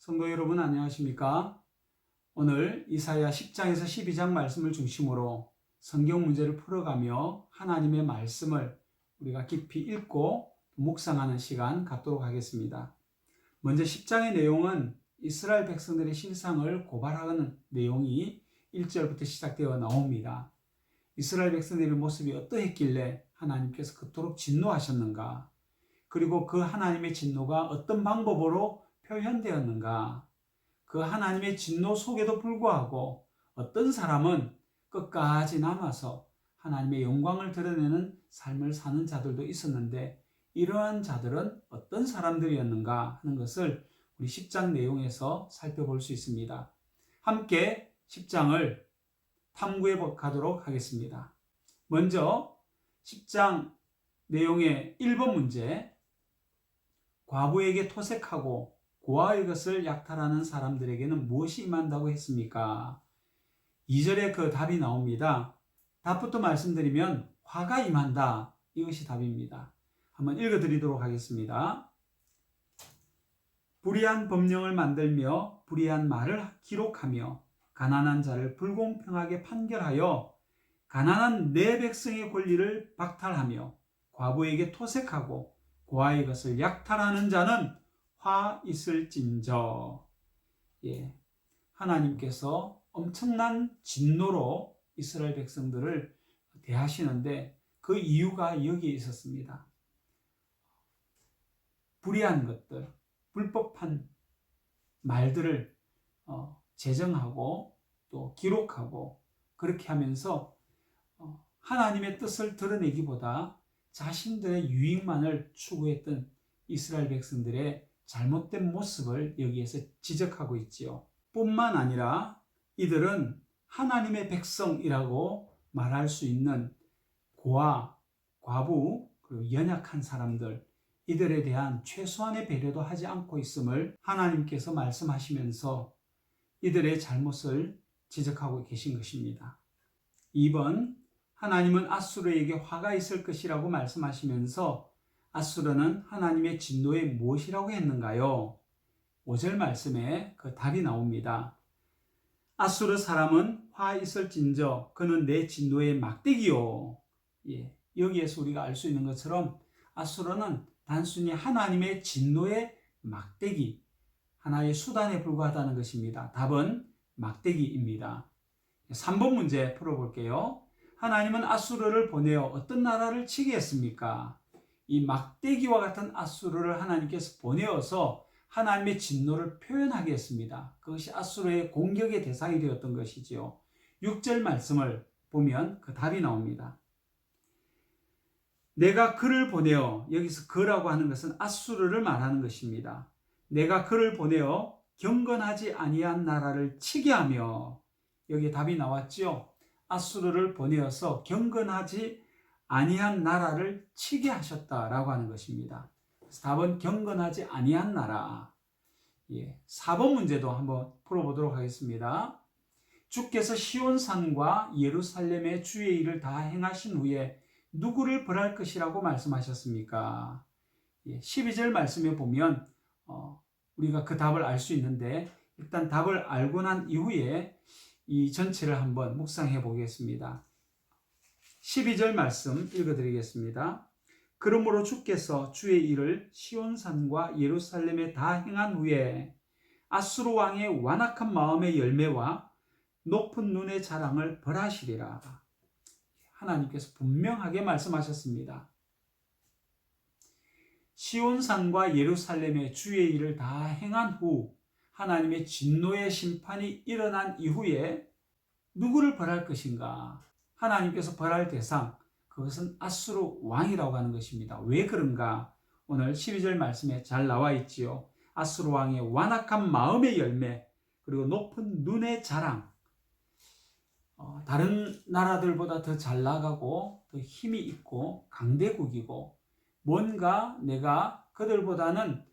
성도 여러분 안녕하십니까? 오늘 이사야 10장에서 12장 말씀을 중심으로 성경 문제를 풀어가며 하나님의 말씀을 우리가 깊이 읽고 묵상하는 시간 갖도록 하겠습니다. 먼저 10장의 내용은 이스라엘 백성들의 실상을 고발하는 내용이 1절부터 시작되어 나옵니다. 이스라엘 백성들의 모습이 어떠했길래 하나님께서 그토록 진노하셨는가? 그리고 그 하나님의 진노가 어떤 방법으로 표현되었는가? 그 하나님의 진노 속에도 불구하고 어떤 사람은 끝까지 남아서 하나님의 영광을 드러내는 삶을 사는 자들도 있었는데 이러한 자들은 어떤 사람들이었는가 하는 것을 우리 10장 내용에서 살펴볼 수 있습니다. 함께 10장을 탐구해 가도록 하겠습니다. 먼저 10장 내용의 1번 문제, 과부에게 토색하고 고아의 것을 약탈하는 사람들에게는 무엇이 임한다고 했습니까? 2절에 그 답이 나옵니다. 답부터 말씀드리면 화가 임한다. 이것이 답입니다. 한번 읽어드리도록 하겠습니다. 불의한 법령을 만들며 불의한 말을 기록하며 가난한 자를 불공평하게 판결하여 가난한 내 백성의 권리를 박탈하며 과부에게 토색하고 고아의 것을 약탈하는 자는 화 있을진저. 하나님께서 엄청난 진노로 이스라엘 백성들을 대하시는데 그 이유가 여기에 있었습니다. 불의한 것들, 불법한 말들을 제정하고 또 기록하고 그렇게 하면서 하나님의 뜻을 드러내기보다 자신들의 유익만을 추구했던 이스라엘 백성들의 잘못된 모습을 여기에서 지적하고 있지요. 뿐만 아니라 이들은 하나님의 백성이라고 말할 수 있는 고아, 과부, 그리고 연약한 사람들, 이들에 대한 최소한의 배려도 하지 않고 있음을 하나님께서 말씀하시면서 이들의 잘못을 지적하고 계신 것입니다. 2번, 하나님은 아수르에게 화가 있을 것이라고 말씀하시면서 아수르는 하나님의 진노에 무엇이라고 했는가요? 5절 말씀에 그 답이 나옵니다. 아수르 사람은 화 있을진저 그는 내 진노의 막대기요. 여기에서 우리가 알 수 있는 것처럼 아수르는 단순히 하나님의 진노의 막대기, 하나의 수단에 불과하다는 것입니다. 답은 막대기입니다. 3번 문제 풀어볼게요. 하나님은 아수르를 보내어 어떤 나라를 치게 했습니까? 이 막대기와 같은 아수르를 하나님께서 보내어서 하나님의 진노를 표현하게 했습니다. 그것이 아수르의 공격의 대상이 되었던 것이지요. 6절 말씀을 보면 그 답이 나옵니다. 내가 그를 보내어, 여기서 그라고 하는 것은 아수르를 말하는 것입니다. 내가 그를 보내어 경건하지 아니한 나라를 치게 하며, 여기에 답이 나왔죠. 아수르를 보내어서 경건하지 아니한 나라를 치게 하셨다라고 하는 것입니다. 그래서 답은 경건하지 아니한 나라. 4번 문제도 한번 풀어보도록 하겠습니다. 주께서 시온산과 예루살렘의 주의 일을 다 행하신 후에 누구를 벌할 것이라고 말씀하셨습니까? 12절 말씀에 보면 우리가 그 답을 알 수 있는데 일단 답을 알고 난 이후에 이 전체를 한번 묵상해 보겠습니다. 12절 말씀 읽어드리겠습니다. 그러므로 주께서 주의 일을 시온산과 예루살렘에 다 행한 후에 아수르 왕의 완악한 마음의 열매와 높은 눈의 자랑을 벌하시리라. 하나님께서 분명하게 말씀하셨습니다. 시온산과 예루살렘의 주의 일을 다 행한 후 하나님의 진노의 심판이 일어난 이후에 누구를 벌할 것인가? 하나님께서 벌할 대상, 그것은 아수르 왕이라고 하는 것입니다. 왜 그런가? 오늘 12절 말씀에 잘 나와 있지요. 아수르 왕의 완악한 마음의 열매, 그리고 높은 눈의 자랑. 다른 나라들보다 더 잘 나가고 더 힘이 있고 강대국이고 뭔가 내가 그들보다는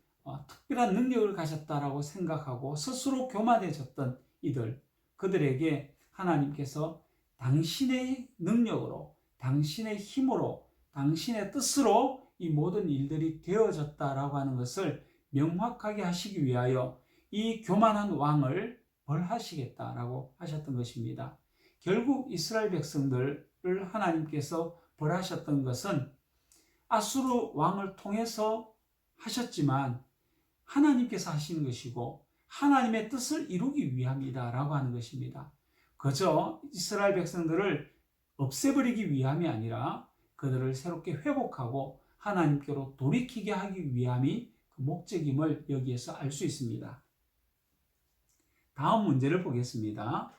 특별한 능력을 가졌다라고 생각하고 스스로 교만해졌던 이들, 그들에게 하나님께서 당신의 능력으로, 당신의 힘으로, 당신의 뜻으로 이 모든 일들이 되어졌다라고 하는 것을 명확하게 하시기 위하여 이 교만한 왕을 벌하시겠다라고 하셨던 것입니다. 결국 이스라엘 백성들을 하나님께서 벌하셨던 것은 아수르 왕을 통해서 하셨지만 하나님께서 하시는 것이고 하나님의 뜻을 이루기 위함이다라고 하는 것입니다. 그저 이스라엘 백성들을 없애버리기 위함이 아니라 그들을 새롭게 회복하고 하나님께로 돌이키게 하기 위함이 그 목적임을 여기에서 알 수 있습니다. 다음 문제를 보겠습니다.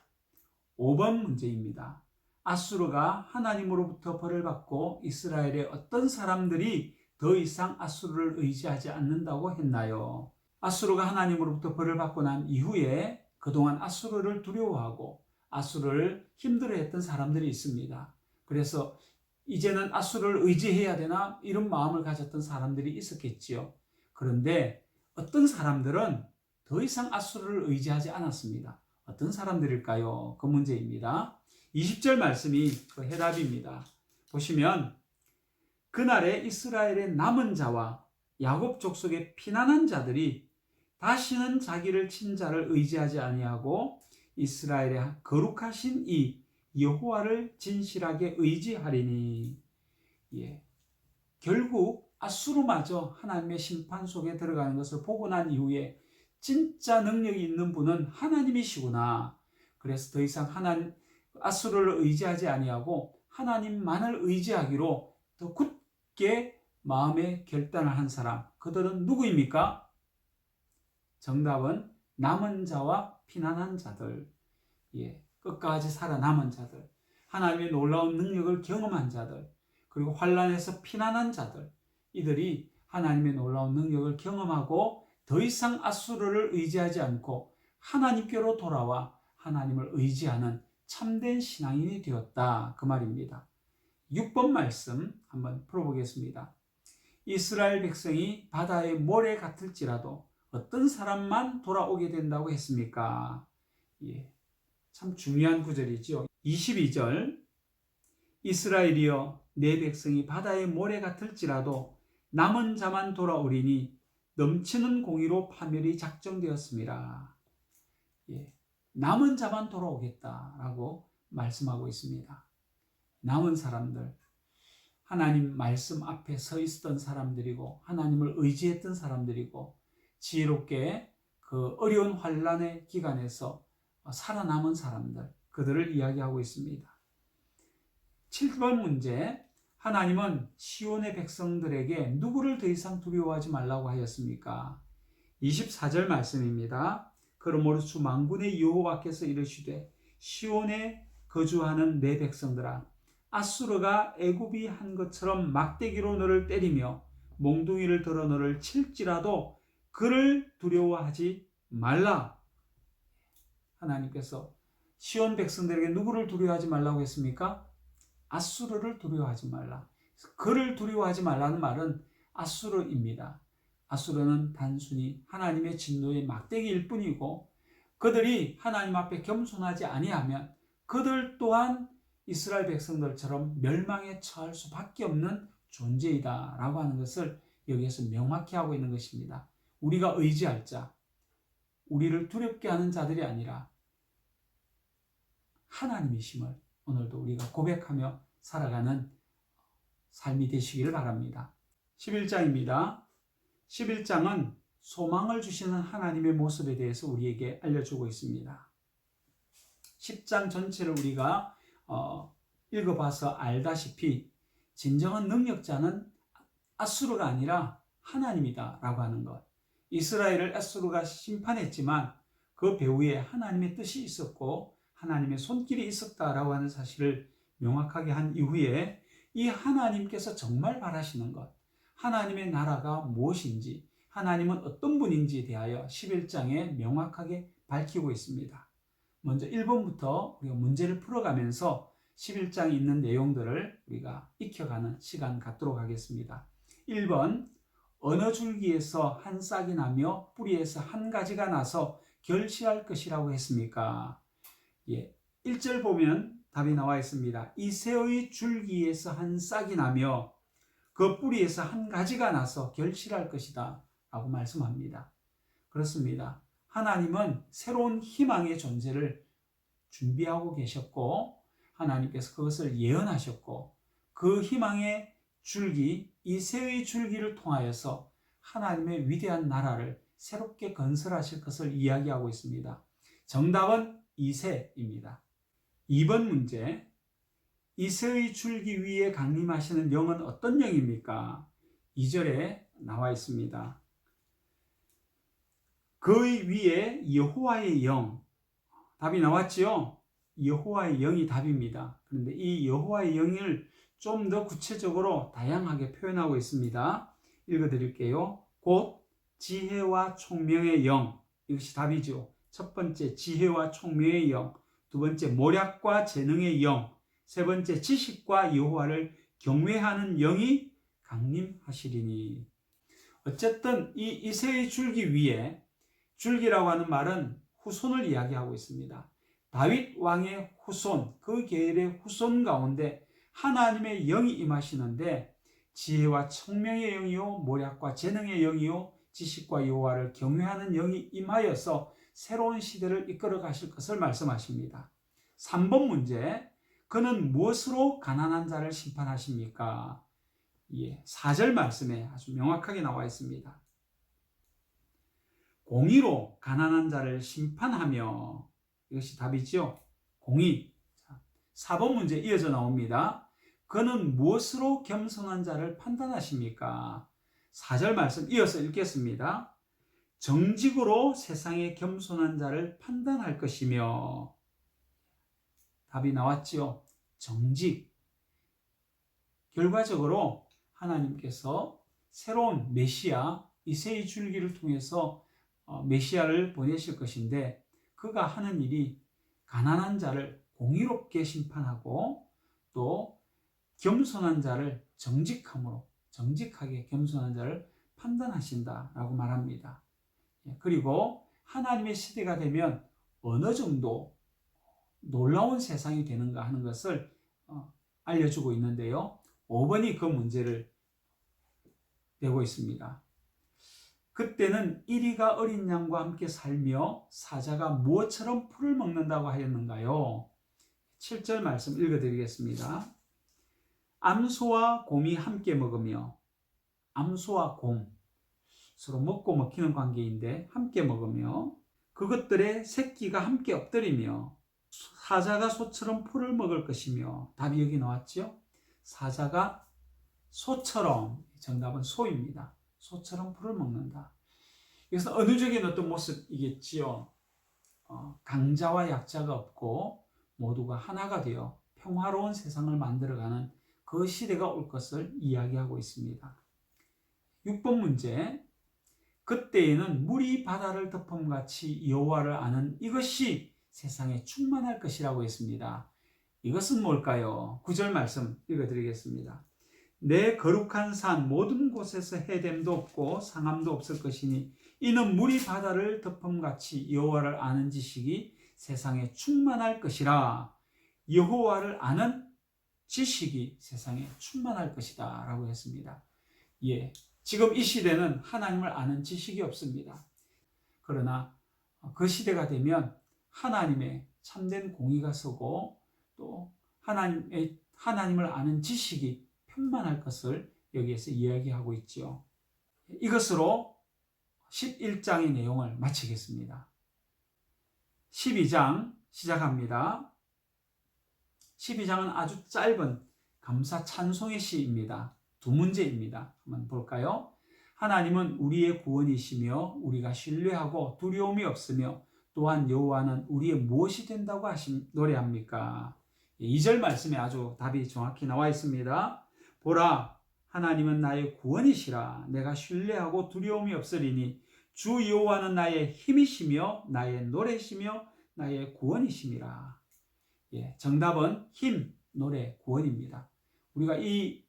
5번 문제입니다. 아수르가 하나님으로부터 벌을 받고 이스라엘의 어떤 사람들이 더 이상 아수르를 의지하지 않는다고 했나요? 아수르가 하나님으로부터 벌을 받고 난 이후에 그동안 아수르를 두려워하고 아수르를 힘들어했던 사람들이 있습니다. 그래서 이제는 아수르를 의지해야 되나 이런 마음을 가졌던 사람들이 있었겠지요. 그런데 어떤 사람들은 더 이상 아수르를 의지하지 않았습니다. 어떤 사람들일까요? 그 문제입니다. 20절 말씀이 그 해답입니다. 보시면 그날에 이스라엘의 남은 자와 야곱 족속의 피난한 자들이 다시는 자기를 친 자를 의지하지 아니하고 이스라엘의 거룩하신 이 여호와를 진실하게 의지하리니. 결국 아수르마저 하나님의 심판 속에 들어가는 것을 보고 난 이후에 진짜 능력이 있는 분은 하나님이시구나. 그래서 더 이상 아수르를 의지하지 아니하고 하나님만을 의지하기로 더 굳게 마음의 결단을 한 사람, 그들은 누구입니까? 정답은 남은 자와 피난한 자들, 끝까지 살아남은 자들, 하나님의 놀라운 능력을 경험한 자들, 그리고 환난에서 피난한 자들, 이들이 하나님의 놀라운 능력을 경험하고 더 이상 아수르를 의지하지 않고 하나님께로 돌아와 하나님을 의지하는 참된 신앙인이 되었다, 그 말입니다. 6번 말씀 한번 풀어보겠습니다. 이스라엘 백성이 바다의 모래 같을지라도 어떤 사람만 돌아오게 된다고 했습니까? 참 중요한 구절이죠. 22절 이스라엘이여 내 백성이 바다의 모래 같을지라도 남은 자만 돌아오리니 넘치는 공의로 파멸이 작정되었습니다. 남은 자만 돌아오겠다라고 말씀하고 있습니다. 남은 사람들, 하나님 말씀 앞에 서 있었던 사람들이고 하나님을 의지했던 사람들이고 지혜롭게 그 어려운 환난의 기간에서 살아남은 사람들, 그들을 이야기하고 있습니다. 7번 문제, 하나님은 시온의 백성들에게 누구를 더 이상 두려워하지 말라고 하였습니까? 24절 말씀입니다. 그러므로 주 만군의 여호와께서 이르시되 시온에 거주하는 내 백성들아, 아수르가 애굽이 한 것처럼 막대기로 너를 때리며 몽둥이를 들어 너를 칠지라도 그를 두려워하지 말라. 하나님께서 시온 백성들에게 누구를 두려워하지 말라고 했습니까? 아수르를 두려워하지 말라. 그를 두려워하지 말라는 말은 아수르입니다. 아수르는 단순히 하나님의 진노의 막대기일 뿐이고 그들이 하나님 앞에 겸손하지 아니하면 그들 또한 이스라엘 백성들처럼 멸망에 처할 수밖에 없는 존재이다 라고 하는 것을 여기에서 명확히 하고 있는 것입니다. 우리가 의지할 자, 우리를 두렵게 하는 자들이 아니라 하나님이심을 오늘도 우리가 고백하며 살아가는 삶이 되시기를 바랍니다. 11장입니다. 11장은 소망을 주시는 하나님의 모습에 대해서 우리에게 알려주고 있습니다. 10장 전체를 우리가 읽어봐서 알다시피 진정한 능력자는 아수르가 아니라 하나님이다 라고 하는 것. 이스라엘을 아수르가 심판했지만 그 배후에 하나님의 뜻이 있었고 하나님의 손길이 있었다라고 하는 사실을 명확하게 한 이후에 이 하나님께서 정말 바라시는 것, 하나님의 나라가 무엇인지, 하나님은 어떤 분인지에 대하여 11장에 명확하게 밝히고 있습니다. 먼저 1번부터 우리가 문제를 풀어가면서 11장에 있는 내용들을 우리가 익혀가는 시간 갖도록 하겠습니다. 1번, 어느 줄기에서 한 싹이 나며 뿌리에서 한 가지가 나서 결실할 것이라고 했습니까? 1절 보면 답이 나와 있습니다. 이새의 줄기에서 한 싹이 나며 그 뿌리에서 한 가지가 나서 결실할 것이다 라고 말씀합니다. 그렇습니다. 하나님은 새로운 희망의 존재를 준비하고 계셨고 하나님께서 그것을 예언하셨고 그 희망의 줄기, 이 새의 줄기를 통하여서 하나님의 위대한 나라를 새롭게 건설하실 것을 이야기하고 있습니다. 정답은 이새입니다. 2번 문제, 이 새의 줄기 위에 강림하시는 영은 어떤 영입니까? 2절에 나와 있습니다. 그 위에 여호와의 영, 답이 나왔지요? 여호와의 영이 답입니다. 그런데 이 여호와의 영을 좀 더 구체적으로 다양하게 표현하고 있습니다. 읽어드릴게요. 곧 지혜와 총명의 영, 이것이 답이죠. 첫 번째 지혜와 총명의 영, 두 번째 모략과 재능의 영, 세 번째 지식과 여호와를 경외하는 영이 강림하시리니. 어쨌든 이 이새의 줄기 위에, 줄기라고 하는 말은 후손을 이야기하고 있습니다. 다윗 왕의 후손, 그 계열의 후손 가운데 하나님의 영이 임하시는데 지혜와 청명의 영이요 모략과 재능의 영이요 지식과 여호와를 경외하는 영이 임하여서 새로운 시대를 이끌어 가실 것을 말씀하십니다. 3번 문제, 그는 무엇으로 가난한 자를 심판하십니까? 4절 말씀에 아주 명확하게 나와 있습니다. 공의로 가난한 자를 심판하며, 이것이 답이죠. 공의. 4번 문제 이어져 나옵니다. 그는 무엇으로 겸손한 자를 판단하십니까? 4절 말씀 이어서 읽겠습니다. 정직으로 세상에 겸손한 자를 판단할 것이며. 답이 나왔지요. 정직. 결과적으로 하나님께서 새로운 메시아, 이새의 줄기를 통해서 메시아를 보내실 것인데 그가 하는 일이 가난한 자를 공의롭게 심판하고 또 겸손한 자를 정직하게 겸손한 자를 판단하신다라고 말합니다. 그리고 하나님의 시대가 되면 어느 정도 놀라운 세상이 되는가 하는 것을 알려주고 있는데요. 5번이 그 문제를 내고 있습니다. 그때는 이리가 어린 양과 함께 살며 사자가 무엇처럼 풀을 먹는다고 하였는가요? 7절 말씀 읽어드리겠습니다. 암소와 곰이 함께 먹으며, 암소와 곰 서로 먹고 먹히는 관계인데 함께 먹으며 그것들의 새끼가 함께 엎드리며 사자가 소처럼 풀을 먹을 것이며. 답이 여기 나왔죠? 사자가 소처럼, 정답은 소입니다. 소처럼 풀을 먹는다. 이것은 은유적인 어떤 모습이겠지요. 강자와 약자가 없고 모두가 하나가 되어 평화로운 세상을 만들어가는 그 시대가 올 것을 이야기하고 있습니다. 6번 문제, 그때에는 물이 바다를 덮음같이 여호와를 아는 이것이 세상에 충만할 것이라고 했습니다. 이것은 뭘까요? 9절 말씀 읽어드리겠습니다. 내 거룩한 산 모든 곳에서 해됨도 없고 상함도 없을 것이니 이는 물이 바다를 덮음같이 여호와를 아는 지식이 세상에 충만할 것이라. 여호와를 아는 지식이 세상에 충만할 것이다 라고 했습니다. 지금 이 시대는 하나님을 아는 지식이 없습니다. 그러나 그 시대가 되면 하나님의 참된 공의가 서고 또 하나님을 아는 지식이 편만할 것을 여기에서 이야기하고 있지요. 이것으로 11장의 내용을 마치겠습니다. 12장 시작합니다. 12장은 아주 짧은 감사 찬송의 시입니다. 두 문제입니다. 한번 볼까요? 하나님은 우리의 구원이시며 우리가 신뢰하고 두려움이 없으며 또한 여호와는 우리의 무엇이 된다고 노래합니까? 2절 말씀에 아주 답이 정확히 나와 있습니다. 보라, 하나님은 나의 구원이시라. 내가 신뢰하고 두려움이 없으리니 주 여호와는 나의 힘이시며 나의 노래시며 나의 구원이심이라. 정답은 힘, 노래, 구원입니다. 우리가 이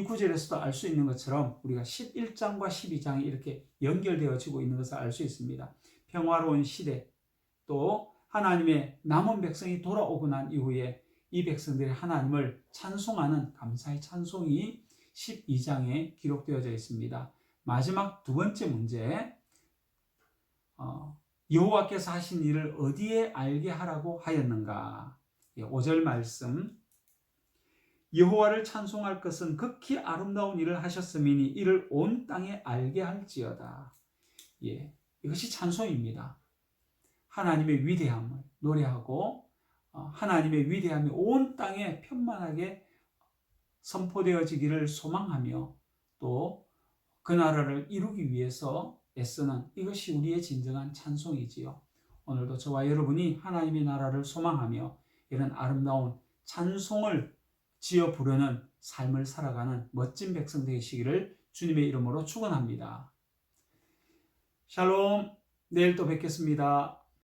구절에서도 알 수 있는 것처럼 우리가 11장과 12장이 이렇게 연결되어지고 있는 것을 알 수 있습니다. 평화로운 시대, 또 하나님의 남은 백성이 돌아오고 난 이후에 이 백성들이 하나님을 찬송하는 감사의 찬송이 12장에 기록되어져 있습니다. 마지막 두 번째 문제, 여호와께서 하신 일을 어디에 알게 하라고 하였는가? 5절 말씀. 여호와를 찬송할 것은 극히 아름다운 일을 하셨음이니 이를 온 땅에 알게 할지어다. 이것이 찬송입니다. 하나님의 위대함을 노래하고 하나님의 위대함이 온 땅에 편만하게 선포되어지기를 소망하며 또 그 나라를 이루기 위해서 애쓰는 이것이 우리의 진정한 찬송이지요. 오늘도 저와 여러분이 하나님의 나라를 소망하며 이런 아름다운 찬송을 지어 부르는 삶을 살아가는 멋진 백성 되시기를 주님의 이름으로 축원합니다. 샬롬. 내일 또 뵙겠습니다.